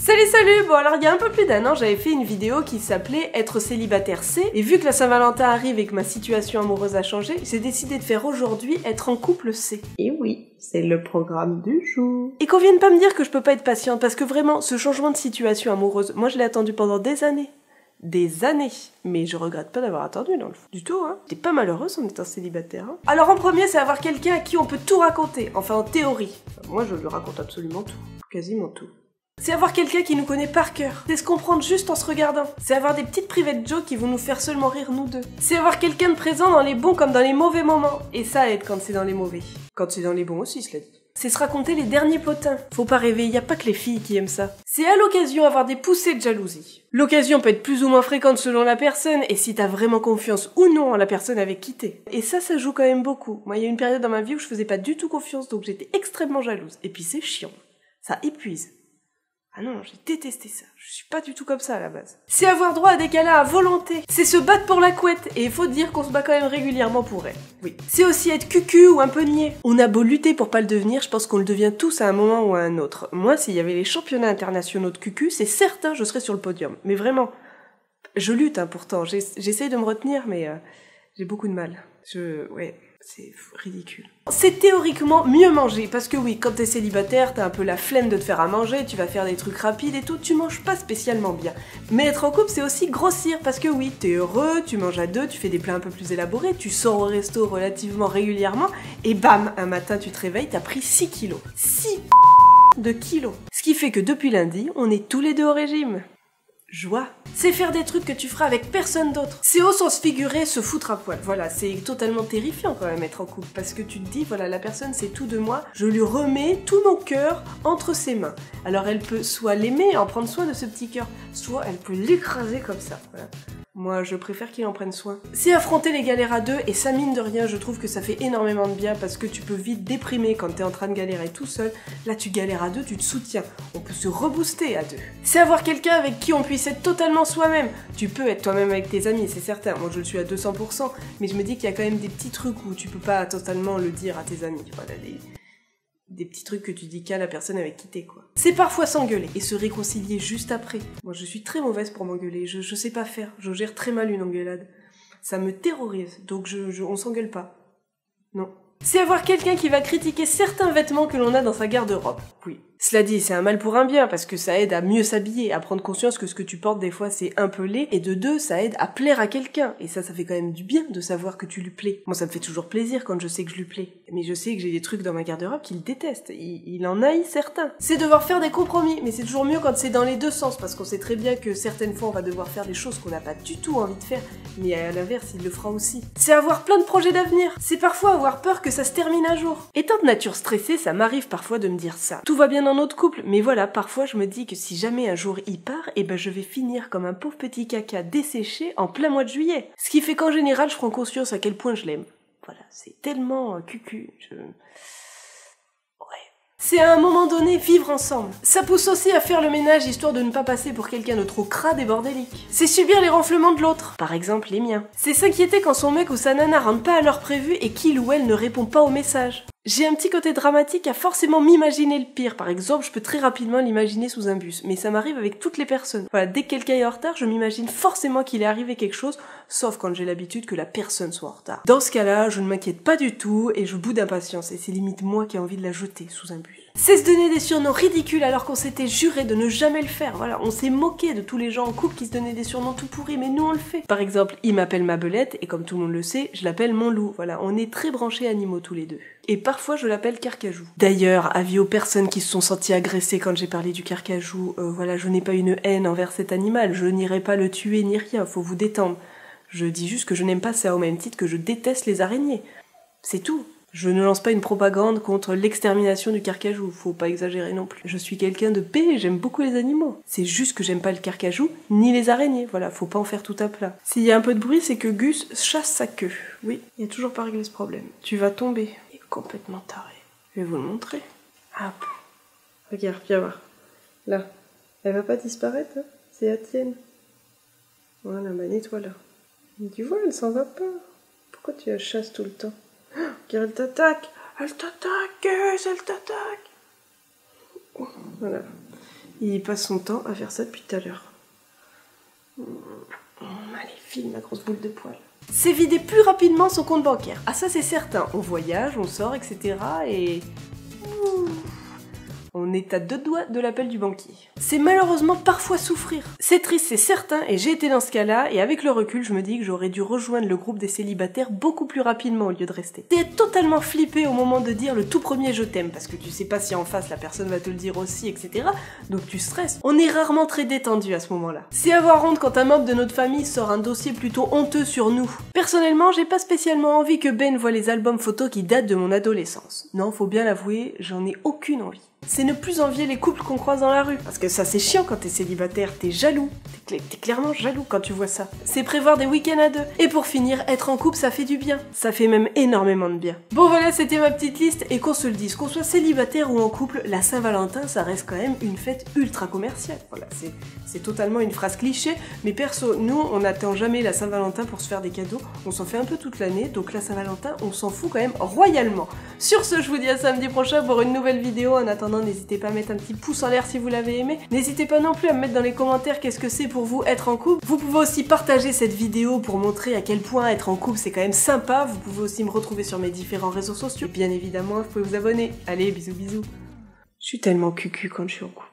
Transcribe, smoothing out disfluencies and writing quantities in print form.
Salut. Bon alors il y a un peu plus d'un an j'avais fait une vidéo qui s'appelait Être célibataire c'est, et vu que la Saint-Valentin arrive et que ma situation amoureuse a changé, j'ai décidé de faire aujourd'hui Être en couple c'est. Et oui, c'est le programme du jour. Et qu'on vienne pas me dire que je peux pas être patiente, parce que vraiment ce changement de situation amoureuse, moi je l'ai attendu pendant des années. Mais je regrette pas d'avoir attendu dans le fond. Du tout, hein. J'étais pas malheureuse en étant célibataire, hein. Alors en premier, c'est avoir quelqu'un à qui on peut tout raconter. Enfin, en théorie. Moi, je lui raconte absolument tout. Quasiment tout. C'est avoir quelqu'un qui nous connaît par cœur. C'est se comprendre juste en se regardant. C'est avoir des petites private jokes qui vont nous faire seulement rire nous deux. C'est avoir quelqu'un de présent dans les bons comme dans les mauvais moments. Et ça aide quand c'est dans les mauvais. Quand c'est dans les bons aussi, cela dit. C'est se raconter les derniers potins. Faut pas rêver, y a pas que les filles qui aiment ça. C'est à l'occasion avoir des poussées de jalousie. L'occasion peut être plus ou moins fréquente selon la personne et si t'as vraiment confiance ou non en la personne avec qui t'es. Et ça joue quand même beaucoup. Moi, il y a une période dans ma vie où je faisais pas du tout confiance, donc j'étais extrêmement jalouse. Et puis c'est chiant. Ça épuise. Ah non, j'ai détesté ça. Je suis pas du tout comme ça à la base. C'est avoir droit à des câlins à volonté. C'est se battre pour la couette. Et il faut dire qu'on se bat quand même régulièrement pour elle. Oui. C'est aussi être cucu ou un peu niais. On a beau lutter pour pas le devenir, je pense qu'on le devient tous à un moment ou à un autre. Moi, s'il y avait les championnats internationaux de cucu, c'est certain je serais sur le podium. Mais vraiment, je lutte pourtant. J'essaye de me retenir, mais j'ai beaucoup de mal. Ouais. C'est ridicule. C'est théoriquement mieux manger, parce que oui, quand t'es célibataire, t'as un peu la flemme de te faire à manger, tu vas faire des trucs rapides et tout, tu manges pas spécialement bien. Mais être en couple, c'est aussi grossir, parce que oui, t'es heureux, tu manges à deux, tu fais des plats un peu plus élaborés, tu sors au resto relativement régulièrement, et bam, un matin tu te réveilles, t'as pris 6 kilos. 6 de kilos. Ce qui fait que depuis lundi, on est tous les deux au régime. Joie. C'est faire des trucs que tu feras avec personne d'autre. C'est au sens figuré se foutre à poil. Voilà, c'est totalement terrifiant quand même être en couple, parce que tu te dis, voilà, la personne c'est tout de moi, je lui remets tout mon cœur entre ses mains. Alors elle peut soit l'aimer, en prendre soin de ce petit cœur, soit elle peut l'écraser comme ça. Voilà. Moi, je préfère qu'il en prenne soin. C'est affronter les galères à deux, et ça mine de rien, je trouve que ça fait énormément de bien, parce que tu peux vite déprimer quand t'es en train de galérer tout seul. Là, tu galères à deux, tu te soutiens. On peut se rebooster à deux. C'est avoir quelqu'un avec qui on puisse être totalement soi-même. Tu peux être toi-même avec tes amis, c'est certain. Moi, je le suis à 200%, mais je me dis qu'il y a quand même des petits trucs où tu peux pas totalement le dire à tes amis. Voilà, des petits trucs que tu dis qu'à la personne avec qui t'es, quoi. C'est parfois s'engueuler et se réconcilier juste après. Moi, je suis très mauvaise pour m'engueuler, je sais pas faire, je gère très mal une engueulade. Ça me terrorise, donc on s'engueule pas. Non. C'est avoir quelqu'un qui va critiquer certains vêtements que l'on a dans sa garde-robe. Oui. Cela dit, c'est un mal pour un bien, parce que ça aide à mieux s'habiller, à prendre conscience que ce que tu portes des fois c'est un peu laid, et de deux, ça aide à plaire à quelqu'un. Et ça fait quand même du bien de savoir que tu lui plais. Moi, ça me fait toujours plaisir quand je sais que je lui plais. Mais je sais que j'ai des trucs dans ma garde-robe qu'il déteste. Il en haït certains. C'est devoir faire des compromis, mais c'est toujours mieux quand c'est dans les deux sens, parce qu'on sait très bien que certaines fois on va devoir faire des choses qu'on n'a pas du tout envie de faire, mais à l'inverse, il le fera aussi. C'est avoir plein de projets d'avenir. C'est parfois avoir peur que ça se termine un jour. Étant de nature stressée, ça m'arrive parfois de me dire ça. Tout va bien dans notre couple, mais voilà, parfois je me dis que si jamais un jour il part, et ben je vais finir comme un pauvre petit caca desséché en plein mois de juillet. Ce qui fait qu'en général, je prends conscience à quel point je l'aime. Voilà, c'est tellement cucu, c'est à un moment donné vivre ensemble. Ça pousse aussi à faire le ménage histoire de ne pas passer pour quelqu'un de trop crade et bordélique. C'est subir les ronflements de l'autre, par exemple les miens. C'est s'inquiéter quand son mec ou sa nana rentre pas à l'heure prévue et qu'il ou elle ne répond pas au message. J'ai un petit côté dramatique à forcément m'imaginer le pire. Par exemple, je peux très rapidement l'imaginer sous un bus, mais ça m'arrive avec toutes les personnes. Voilà, dès que quelqu'un est en retard, je m'imagine forcément qu'il est arrivé quelque chose, sauf quand j'ai l'habitude que la personne soit en retard. Dans ce cas-là, je ne m'inquiète pas du tout et je boude d'impatience, et c'est limite moi qui ai envie de la jeter sous un bus. C'est se donner des surnoms ridicules alors qu'on s'était juré de ne jamais le faire. Voilà, on s'est moqué de tous les gens en couple qui se donnaient des surnoms tout pourris, mais nous on le fait. Par exemple, il m'appelle ma belette, et comme tout le monde le sait, je l'appelle mon loup. Voilà, on est très branchés animaux tous les deux. Et parfois je l'appelle Carcajou. D'ailleurs, avis aux personnes qui se sont senties agressées quand j'ai parlé du Carcajou, voilà, je n'ai pas une haine envers cet animal, je n'irai pas le tuer ni rien, faut vous détendre. Je dis juste que je n'aime pas ça au même titre que je déteste les araignées. C'est tout. Je ne lance pas une propagande contre l'extermination du carcajou, faut pas exagérer non plus. Je suis quelqu'un de paix, j'aime beaucoup les animaux. C'est juste que j'aime pas le carcajou, ni les araignées, voilà, faut pas en faire tout à plat. S'il y a un peu de bruit, c'est que Gus chasse sa queue. Oui, il a toujours pas réglé ce problème. Tu vas tomber. Il est complètement taré. Je vais vous le montrer. Hop. Regarde, viens voir. Là. Elle va pas disparaître, hein, c'est la tienne. Voilà, bah nettoie-la. Tu vois, elle s'en va pas. Pourquoi tu la chasses tout le temps? Car elle t'attaque, elle t'attaque, elle t'attaque. Voilà. Il passe son temps à faire ça depuis tout à l'heure. Allez, file ma grosse boule de poil. C'est vider plus rapidement son compte bancaire. Ah ça c'est certain, on voyage, on sort, etc. et... on est à 2 doigts de l'appel du banquier. C'est malheureusement parfois souffrir. C'est triste, c'est certain, et j'ai été dans ce cas-là, et avec le recul, je me dis que j'aurais dû rejoindre le groupe des célibataires beaucoup plus rapidement au lieu de rester. T'es totalement flippé au moment de dire le tout premier je t'aime, parce que tu sais pas si en face la personne va te le dire aussi, etc. Donc tu stresses. On est rarement très détendu à ce moment-là. C'est avoir honte quand un membre de notre famille sort un dossier plutôt honteux sur nous. Personnellement, j'ai pas spécialement envie que Ben voit les albums photos qui datent de mon adolescence. Non, faut bien l'avouer, j'en ai aucune envie. C'est ne plus envier les couples qu'on croise dans la rue. Parce que ça c'est chiant quand t'es célibataire, t'es jaloux. T'es clairement jaloux quand tu vois ça. C'est prévoir des week-ends à 2. Et pour finir, être en couple ça fait du bien. Ça fait même énormément de bien. Bon voilà, c'était ma petite liste et qu'on se le dise, qu'on soit célibataire ou en couple, la Saint-Valentin ça reste quand même une fête ultra commerciale. Voilà, c'est totalement une phrase cliché, mais perso, nous on n'attend jamais la Saint-Valentin pour se faire des cadeaux. On s'en fait un peu toute l'année, donc la Saint-Valentin on s'en fout quand même royalement. Sur ce, je vous dis à samedi prochain pour une nouvelle vidéo. En attendant, n'hésitez pas à mettre un petit pouce en l'air si vous l'avez aimé. N'hésitez pas non plus à me mettre dans les commentaires qu'est-ce que c'est pour vous être en couple. Vous pouvez aussi partager cette vidéo pour montrer à quel point être en couple c'est quand même sympa. Vous pouvez aussi me retrouver sur mes différents réseaux sociaux. Et bien évidemment, vous pouvez vous abonner. Allez, bisous bisous. Je suis tellement cucu quand je suis en couple.